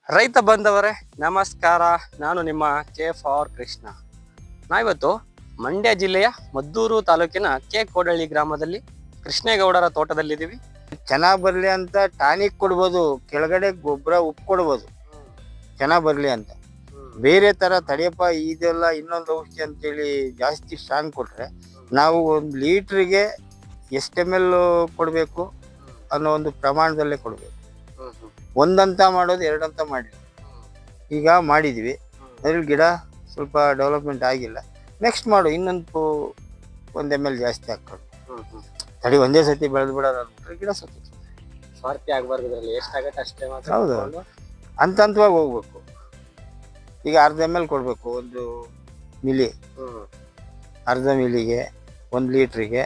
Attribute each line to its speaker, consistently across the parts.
Speaker 1: ರೈತ ಬಂದವರೇ ನಮಸ್ಕಾರ. ನಾನು ನಿಮ್ಮ ಕೆ.ಫಾರ್ ಕೃಷ್ಣ. ನಾವಿವತ್ತು ಮಂಡ್ಯ ಜಿಲ್ಲೆಯ ಮದ್ದೂರು ತಾಲೂಕಿನ ಕೆ ಕೋಡಳ್ಳಿ ಗ್ರಾಮದಲ್ಲಿ ಕೃಷ್ಣೇಗೌಡರ ತೋಟದಲ್ಲಿದ್ದೀವಿ.
Speaker 2: ಚೆನ್ನಾಗ್ ಬರ್ಲಿ ಅಂತ ಟಾನಿಕ್ ಕೊಡ್ಬೋದು, ಕೆಳಗಡೆ ಗೊಬ್ಬರ ಉಪ್ಪು ಕೊಡ್ಬೋದು ಚೆನ್ನಾಗ್ ಬರ್ಲಿ ಅಂತ. ಬೇರೆ ತರ ತಡೆಯಪ್ಪ ಇದೆಲ್ಲ ಇನ್ನೊಂದು ಔಷಧಿ ಅಂತೇಳಿ ಜಾಸ್ತಿ ಸ್ಟ್ರಾಂಗ್ ಕೊಟ್ರೆ ನಾವು ಒಂದು ಲೀಟ್ರಿಗೆ ಎಷ್ಟು ml ಕೊಡಬೇಕು ಅನ್ನೋ ಒಂದು ಪ್ರಮಾಣದಲ್ಲೇ ಕೊಡಬೇಕು. ಒಂದಂತ ಮಾಡೋದು ಎರಡಂತ ಮಾಡಿ ಈಗ ಮಾಡಿದ್ವಿ, ಅದ್ರಲ್ಲಿ ಗಿಡ ಸ್ವಲ್ಪ ಡೆವಲಪ್ಮೆಂಟ್ ಆಗಿಲ್ಲ, ನೆಕ್ಸ್ಟ್ ಮಾಡು ಇನ್ನೊಂದು 1 ml ಜಾಸ್ತಿ ಹಾಕೊಂಡು ತಡಿ ಒಂದೇ ಸತಿ ಬೆಳೆದು ಬಿಡೋದು ಅಂದ್ಬಿಟ್ರೆ ಗಿಡ ಸತ್ತು
Speaker 1: ಸ್ವಾರ್ಥಿ ಆಗ್ಬಾರ್ದು. ಇದ್ರಲ್ಲಿ ಎಷ್ಟಾಗತ್ತೆ ಅಷ್ಟೇ ಮಾತ್ರ.
Speaker 2: ಹೌದು, ಹಂತವಾಗಿ ಹೋಗ್ಬೇಕು. ಈಗ 1/2 ml ಕೊಡ್ಬೇಕು, 1 ಮಿಲಿ, 1/2 ಮಿಲಿಗೆ 1 ಲೀಟ್ರಿಗೆ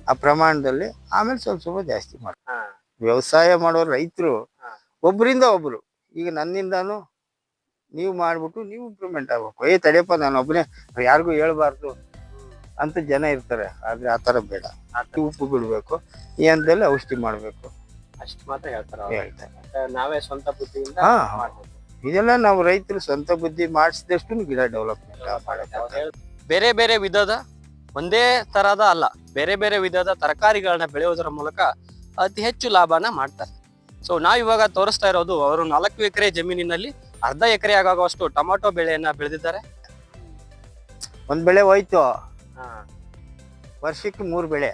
Speaker 2: ಆ ಪ್ರಮಾಣದಲ್ಲಿ. ಆಮೇಲೆ ಸ್ವಲ್ಪ ಜಾಸ್ತಿ ಮಾಡಿ. ವ್ಯವಸಾಯ ಮಾಡೋ ರೈತರು ಒಬ್ಬರಿಂದ ಒಬ್ರು, ಈಗ ನನ್ನಿಂದಾನು ನೀವು ಮಾಡ್ಬಿಟ್ಟು ನೀವು ಇಂಪ್ರೂವ್ಮೆಂಟ್ ಆಗ್ಬೇಕು. ತಡೆಯಪ್ಪ ನಾನು ಒಬ್ಬನೇ ಯಾರಿಗೂ ಹೇಳ್ಬಾರ್ದು ಅಂತ ಜನ ಇರ್ತಾರೆ. ಆದ್ರೆ ಆ ತರ ಬೇಡ. ಉಪ್ಪು ಬಿಡ್ಬೇಕು, ಈ ಹಂತದಲ್ಲಿ ಔಷಧಿ ಮಾಡ್ಬೇಕು
Speaker 1: ಅಷ್ಟು ಮಾತ್ರ ಹೇಳ್ತಾರೆ. ನಾವೇ ಸ್ವಂತ ಬುದ್ಧಿಯಿಂದ
Speaker 2: ಇದೆಲ್ಲ ನಾವು ರೈತರು ಸ್ವಂತ ಬುದ್ಧಿ ಮಾಡಿಸಿದಷ್ಟು ಗಿಡ ಡೆವಲಪ್ಮೆಂಟ್ ಮಾಡಬೇಕು.
Speaker 1: ಬೇರೆ ಬೇರೆ ವಿಧದ, ಒಂದೇ ತರಹದ ಅಲ್ಲ, ಬೇರೆ ಬೇರೆ ವಿಧದ ತರಕಾರಿಗಳನ್ನ ಬೆಳೆಯೋದರ ಮೂಲಕ ಅತಿ ಹೆಚ್ಚು ಲಾಭನ ಮಾಡ್ತಾರೆ. ಸೊ ನಾವಿವಾಗ ತೋರಿಸ್ತಾ ಇರೋದು ಅವರು 4 ಎಕರೆ ಜಮೀನಿನಲ್ಲಿ 1/2 ಎಕರೆ ಆಗುವಷ್ಟು ಟೊಮಾಟೊ ಬೆಳೆಯನ್ನ ಬೆಳೆದಿದ್ದಾರೆ.
Speaker 2: ಒಂದ್ ಬೆಳೆ ಹೋಯ್ತು, ವರ್ಷಕ್ಕೆ 3 ಬೆಳೆ.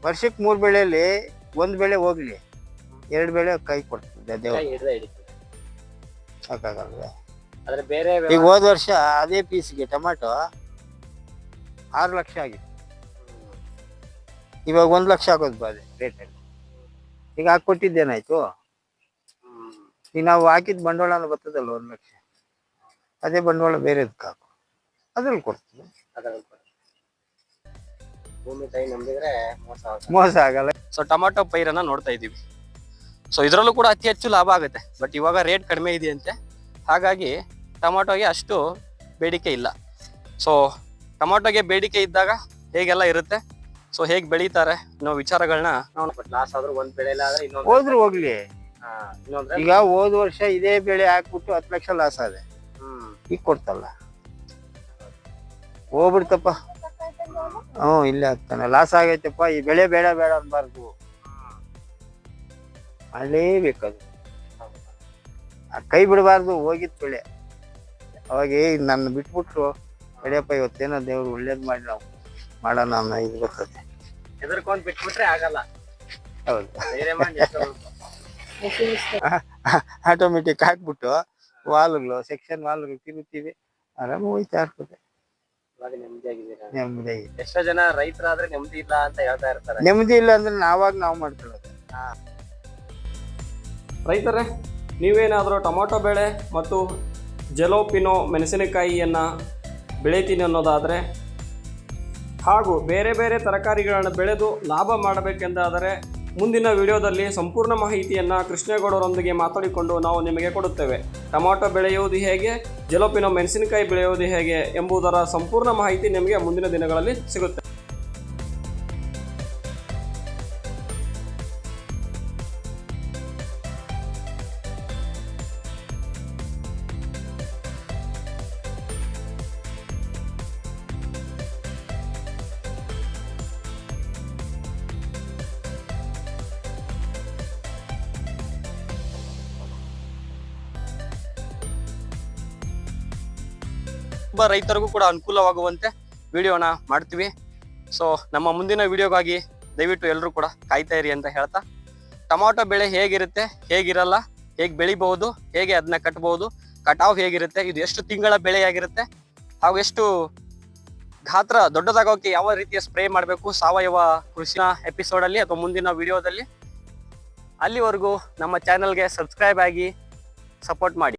Speaker 2: ವರ್ಷಕ್ಕೆ 3 ಬೆಳೆಯಲ್ಲಿ 1 ಬೆಳೆ ಹೋಗ್ಲಿ, 2 ಬೆಳೆ ಕೈ ಕೊಡ್ತದೆ ದೇವ್ರು. ಸಾಕಾಗಲ್ವೇ? ಈಗ ಹೋದ ವರ್ಷ ಅದೇ ಪೀಸ್ಗೆ ಟೊಮಾಟೊ 6 ಲಕ್ಷ ಆಗಿತ್ತು. ಇವಾಗ 1 ಲಕ್ಷ ಆಗೋದು ಬಾದೆ ರೇಟಲ್ಲಿ. ಈಗ ಹಾಕೊಟ್ಟಿದ್ದೇನಾಯ್ತು? ಈಗ ನಾವು ಹಾಕಿದ ಬಂಡವಾಳ ಬರ್ತದಲ್ಲ 1 ಲಕ್ಷ, ಅದೇ ಬಂಡವಾಳ ಬೇರೆದಕ್ಕೆ ಹಾಕು, ಅದ್ರಲ್ಲಿ ಕೊಡ್ತೀವಿ.
Speaker 1: ಭೂಮಿ ತಾಯಿ ನಂಬಿದ್ರೆ
Speaker 2: ಮೋಸ ಆಗಲ್ಲ.
Speaker 1: ಸೊ ಟೊಮಾಟೊ ಪೈರನ್ನ ನೋಡ್ತಾ ಇದೀವಿ. ಸೊ ಇದರಲ್ಲೂ ಕೂಡ ಅತಿ ಹೆಚ್ಚು ಲಾಭ ಆಗುತ್ತೆ. ಬಟ್ ಇವಾಗ ರೇಟ್ ಕಡಿಮೆ ಇದೆಯಂತೆ, ಹಾಗಾಗಿ ಟೊಮಾಟೊಗೆ ಅಷ್ಟು ಬೇಡಿಕೆ ಇಲ್ಲ. ಸೊ ಟೊಮಾಟೊಗೆ ಬೇಡಿಕೆ ಇದ್ದಾಗ ಹೇಗೆಲ್ಲ ಇರುತ್ತೆ, ಸೊ ಹೇಗೆ ಬೆಳೀತಾರೆ ಅನ್ನೋ ವಿಚಾರಗಳನ್ನ ಲಾಸ್ ಆದ್ರೂ 1 ಬೆಳೆ ಇಲ್ಲ ಆದ್ರೆ ಇನ್ನೊಂದು
Speaker 2: ಹೋದ್ರು ಹೋಗ್ಲಿ. ಈಗ ಹೋದ ವರ್ಷ ಇದೇ ಬೆಳೆ ಹಾಕ್ಬಿಟ್ಟು 10 ಲಕ್ಷ ಲಾಸ್ ಆದೆ, ಈಗ ಕೊಡ್ತಲ್ಲ ಹೋಗ್ಬಿಡ್ತಪ್ಪ. ಇಲ್ಲೇ ಆಗ್ತಾನೆ ಲಾಸ್ ಆಗೈತಪ್ಪ, ಈ ಬೆಳೆ ಬೇಡ ಬೇಡ ಅನ್ಬಾರ್ದು, ಮಾಡಲೇಬೇಕದು. ಕೈ ಬಿಡಬಾರ್ದು ಹೋಗಿದ್ ಬೆಳೆ. ಅವಾಗ ನನ್ನ ಬಿಟ್ಬಿಟ್ರು, ಬೆಳೆಯಪ್ಪ ಇವತ್ತೇನೋ ದೇವ್ರು ಒಳ್ಳೇದ್ ಮಾಡಿ ನಾವು ಮಾಡೋಣ ಅನ್ನೋ ಇದು ಬರ್ತದೆ.
Speaker 1: ಹೆದರ್ಕೊಂಡ್ ಬಿಟ್ಬಿಟ್ರೆ ಆಗಲ್ಲ.
Speaker 2: ಹೌದು, ಆಟೋಮೆಟಿಕ್ ಹಾಕ್ಬಿಟ್ಟು ವಾಲ್ಗಳು, ಸೆಕ್ಷನ್ ವಾಲ್ಗಳು ತಿರುಗ್ತೀವಿ, ಆರಾಮ ಹೋಯ್ತಾ ಇರ್ತದೆ. ನೆಮ್ಮದಿ.
Speaker 1: ಎಷ್ಟೋ ಜನ ರೈತರಾದ್ರೆ ನೆಮ್ಮದಿ ಇಲ್ಲ ಅಂತ ಹೇಳ್ತಾ ಇರ್ತಾರೆ.
Speaker 2: ನೆಮ್ಮದಿ ಇಲ್ಲ ಅಂದ್ರೆ ನಾವು ಮಾಡ್ಕೊಳ್ಳೋದು.
Speaker 1: ರೈತರೇ, ನೀವೇನಾದರೂ ಟೊಮಾಟೊ ಬೆಳೆ ಮತ್ತು ಜೆಲೋಪಿನೋ ಮೆಣಸಿನಕಾಯಿಯನ್ನು ಬೆಳಿತೀನಿ ಅನ್ನೋದಾದರೆ, ಹಾಗೂ ಬೇರೆ ಬೇರೆ ತರಕಾರಿಗಳನ್ನು ಬೆಳೆದು ಲಾಭ ಮಾಡಬೇಕೆಂದಾದರೆ ಮುಂದಿನ ವಿಡಿಯೋದಲ್ಲಿ ಸಂಪೂರ್ಣ ಮಾಹಿತಿಯನ್ನು ಕೃಷ್ಣೇಗೌಡರೊಂದಿಗೆ ಮಾತಾಡಿಕೊಂಡು ನಾವು ನಿಮಗೆ ಕೊಡುತ್ತೇವೆ. ಟೊಮಾಟೊ ಬೆಳೆಯುವುದು ಹೇಗೆ, ಜೆಲೋಪಿನೋ ಮೆಣಸಿನಕಾಯಿ ಬೆಳೆಯುವುದು ಹೇಗೆ ಎಂಬುದರ ಸಂಪೂರ್ಣ ಮಾಹಿತಿ ನಿಮಗೆ ಮುಂದಿನ ದಿನಗಳಲ್ಲಿ ಸಿಗುತ್ತೆ. ಒಬ್ಬ ರೈತರಿಗೂ ಕೂಡ ಅನುಕೂಲವಾಗುವಂತೆ ವಿಡಿಯೋನ ಮಾಡ್ತೀವಿ. ಸೊ ನಮ್ಮ ಮುಂದಿನ ವಿಡಿಯೋಗಾಗಿ ದಯವಿಟ್ಟು ಎಲ್ಲರೂ ಕೂಡ ಕಾಯ್ತಾ ಇರಿ ಅಂತ ಹೇಳ್ತಾ, ಟೊಮಾಟೊ ಬೆಳೆ ಹೇಗಿರುತ್ತೆ, ಹೇಗಿರಲ್ಲ, ಹೇಗೆ ಬೆಳಿಬಹುದು, ಹೇಗೆ ಅದನ್ನ ಕಟ್ಬಹುದು, ಕಟಾವು ಹೇಗಿರುತ್ತೆ, ಇದು ಎಷ್ಟು ತಿಂಗಳ ಬೆಳೆಯಾಗಿರುತ್ತೆ, ಹಾಗೂ ಎಷ್ಟು ಗಾತ್ರ ದೊಡ್ಡದಾಗೋಕೆ ಯಾವ ರೀತಿಯ ಸ್ಪ್ರೇ ಮಾಡಬೇಕು ಸಾವಯವ ಕೃಷಿನ ಎಪಿಸೋಡಲ್ಲಿ ಅಥವಾ ಮುಂದಿನ ವಿಡಿಯೋದಲ್ಲಿ. ಅಲ್ಲಿವರೆಗೂ ನಮ್ಮ ಚಾನೆಲ್ಗೆ ಸಬ್ಸ್ಕ್ರೈಬ್ ಆಗಿ ಸಪೋರ್ಟ್ ಮಾಡಿ.